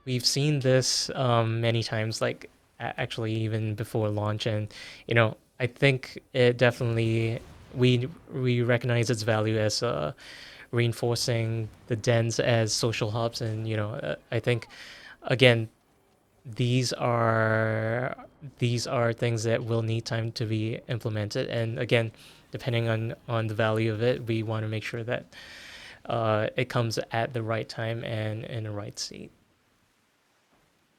we've seen this many times, like actually even before launch, and I think it definitely we recognize its value as reinforcing the dens as social hubs, and I think again these are things that will need time to be implemented, and again depending on the value of it, we want to make sure that it comes at the right time and in the right state.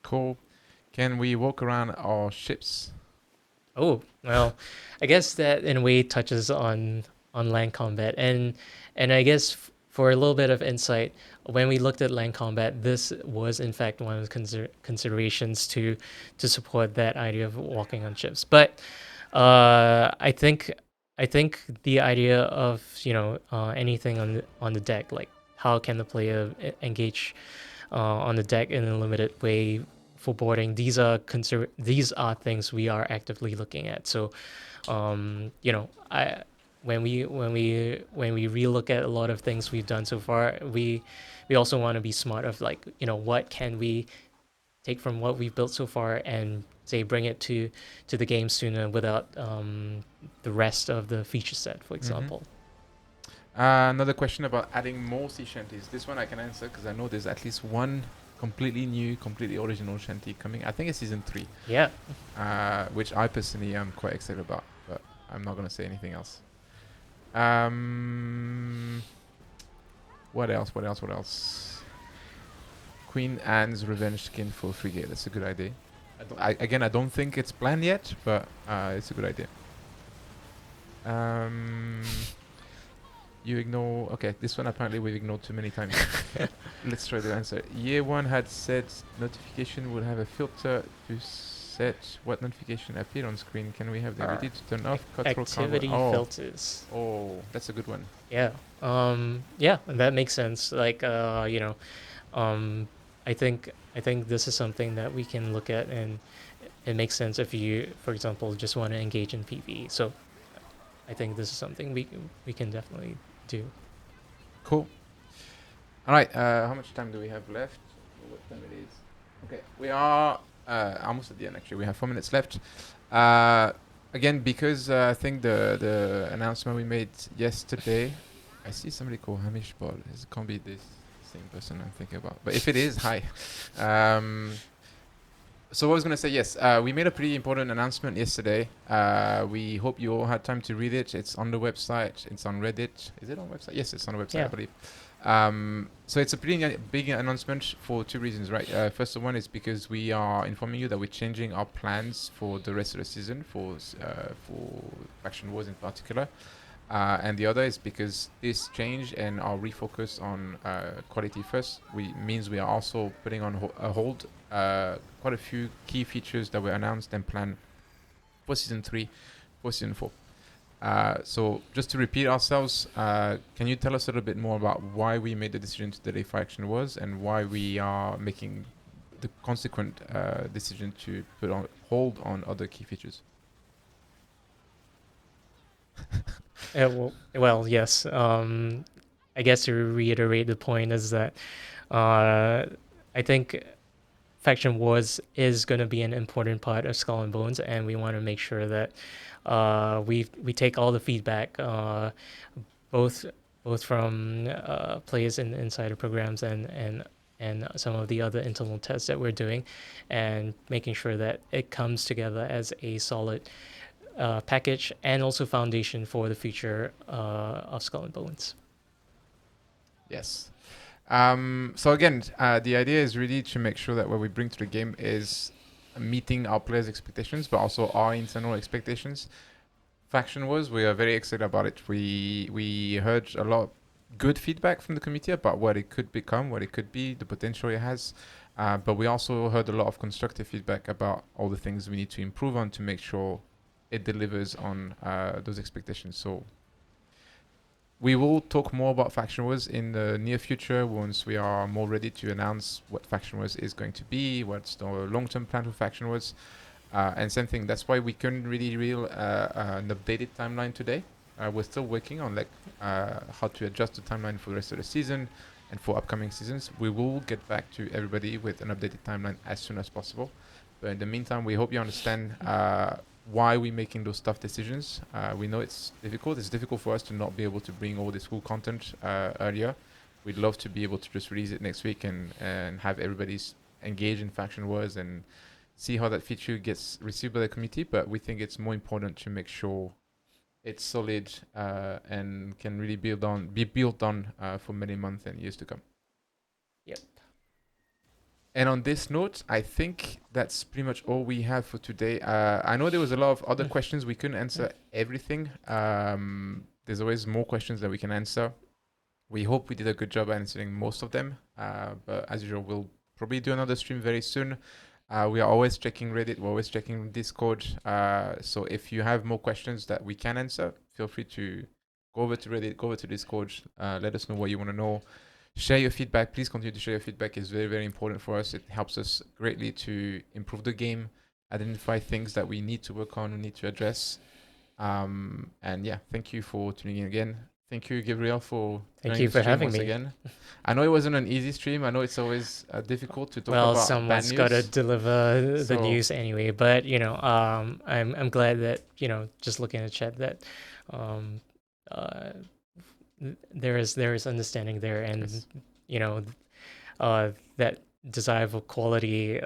Cool. Can we walk around our ships? Oh, well, I guess that in a way touches on land combat, and I guess for a little bit of insight, when we looked at land combat, this was in fact one of the considerations to support that idea of walking on ships. But I think the idea of anything on the deck, like how can the player engage on the deck in a limited way for boarding, these are things we are actively looking at. So I when we relook at a lot of things we've done so far, we also want to be smart of like, what can we take from what we've built so far and say bring it to the game sooner without the rest of the feature set, for example. Another question about adding more sea shanties. This one I can answer because I know there's at least one completely new, completely original shanty coming. I think it's season 3. Yeah. Which I personally am quite excited about, but I'm not gonna say anything else. What else? What else? What else? Queen Anne's revenge skin for frigate. That's a good idea. I don't think it's planned yet, but it's a good idea. You ignore. Okay, this one apparently we've ignored too many times. Let's try to answer. Year 1 had said notification would have a filter to set what notification appeared on screen. Can we have the ability to turn off cutthroat Activity filters. Oh, that's a good one. Yeah. Yeah, that makes sense. Like I think this is something that we can look at, and it makes sense if you, for example, just want to engage in PvE. So I think this is something we can definitely do. Cool. All right. How much time do we have left? What time it is? Okay, we are almost at the end. Actually, we have 4 minutes left. Again, because I think the announcement we made yesterday. I see somebody called Hamish Ball. It can't be this same person I'm thinking about. But if it is, hi. So what I was going to say, yes, we made a pretty important announcement yesterday. We hope you all had time to read it. It's on the website. It's on Reddit. Is it on the website? Yes, it's on the website, Yeah. I believe. So it's a pretty big announcement for 2 reasons, right? First one is because we are informing you that we're changing our plans for the rest of the season for Faction Wars in particular. And the other is because this change and our refocus on quality first means we are also putting on hold quite a few key features that were announced and planned for season 3, for season 4. So just to repeat ourselves, can you tell us a little bit more about why we made the decision to delay Faction Wars and why we are making the consequent decision to put on hold on other key features? Well, yes. I guess to reiterate the point is that I think Faction Wars is going to be an important part of Skull and Bones, and we want to make sure that we take all the feedback, both from players in insider programs and some of the other internal tests that we're doing, and making sure that it comes together as a solid package and also foundation for the future of Skull and Bones. Yes. So again, the idea is really to make sure that what we bring to the game is meeting our players' expectations, but also our internal expectations. Faction Wars, we are very excited about it. We heard a lot of good feedback from the community about what it could become, what it could be, the potential it has. But we also heard a lot of constructive feedback about all the things we need to improve on to make sure it delivers on those expectations. So we will talk more about Faction Wars in the near future once we are more ready to announce what Faction Wars is going to be, what's the long-term plan for Faction Wars. And same thing, that's why we couldn't really reveal an updated timeline today. We're still working on how to adjust the timeline for the rest of the season and for upcoming seasons. We will get back to everybody with an updated timeline as soon as possible. But in the meantime, we hope you understand why we're making those tough decisions. We know it's difficult. It's difficult for us to not be able to bring all this cool content earlier. We'd love to be able to just release it next week and have everybody engage in Faction Wars and see how that feature gets received by the community. But we think it's more important to make sure it's solid and can really be built on for many months and years to come. Yep. And on this note, I think that's pretty much all we have for today. I know there was a lot of other questions. We couldn't answer everything. There's always more questions that we can answer. We hope we did a good job answering most of them. But as usual, we'll probably do another stream very soon. We are always checking Reddit. We're always checking Discord. So if you have more questions that we can answer, feel free to go over to Reddit, go over to Discord. Let us know what you want to know. Share your feedback. Please continue to share your feedback. It's very, very important for us. It helps us greatly to improve the game, identify things that we need to work on, we need to address. And yeah, thank you for tuning in again. Thank you, Gabriel, for Thank joining you the for stream having once me. again. I know it wasn't an easy stream. I know it's always difficult to talk Well, about bad someone's got to news. deliver the So- news anyway. But I'm glad that just looking at chat that um, uh, there is understanding there, and Yes. that desirable quality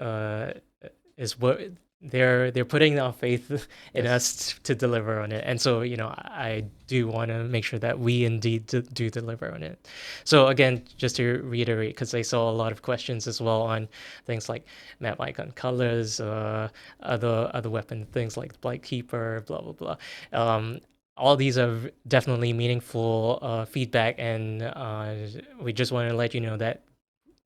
is what they're putting our faith in Yes. us to deliver on it. And so I do want to make sure that we indeed do deliver on it. So again, just to reiterate, because I saw a lot of questions as well on things like map icon colors, other weapon things like Blight Keeper, blah blah blah. All these are definitely meaningful feedback, and we just want to let you know that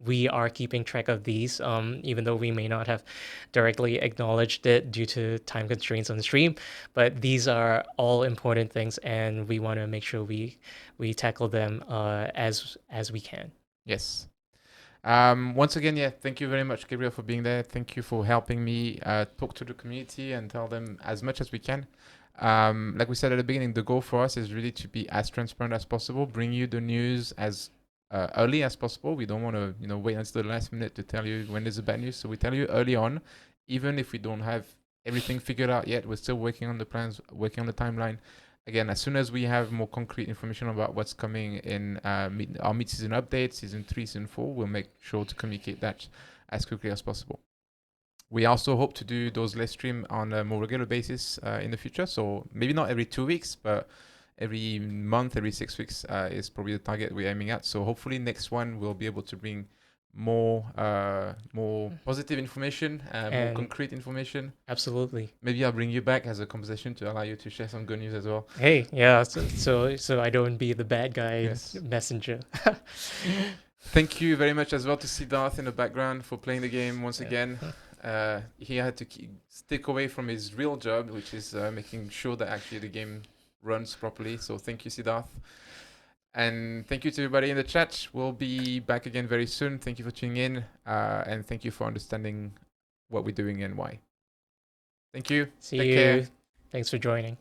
we are keeping track of these, even though we may not have directly acknowledged it due to time constraints on the stream. But these are all important things, and we want to make sure we tackle them as we can. Yes. Once again, yeah, thank you very much, Gabriel, for being there. Thank you for helping me talk to the community and tell them as much as we can. Like we said at the beginning, the goal for us is really to be as transparent as possible, bring you the news as early as possible. We don't want to, wait until the last minute to tell you when there's a bad news. So we tell you early on, even if we don't have everything figured out yet. We're still working on the plans, working on the timeline. Again, as soon as we have more concrete information about what's coming in our mid-season update, season 3, season 4, we'll make sure to communicate that as quickly as possible. We also hope to do those live stream on a more regular basis in the future. So maybe not every 2 weeks, but every month, every 6 weeks is probably the target we're aiming at. So hopefully next one we'll be able to bring more positive information, more concrete information. Absolutely. Maybe I'll bring you back as a conversation to allow you to share some good news as well. Hey, yeah. So I don't be the bad guy Yes. messenger. Thank you very much as well to Siddharth in the background for playing the game once again. He had to stick away from his real job, which is making sure that actually the game runs properly. So thank you, Siddharth. And thank you to everybody in the chat. We'll be back again very soon. Thank you for tuning in. And thank you for understanding what we're doing and why. Thank you. See Take you. care. Thanks for joining.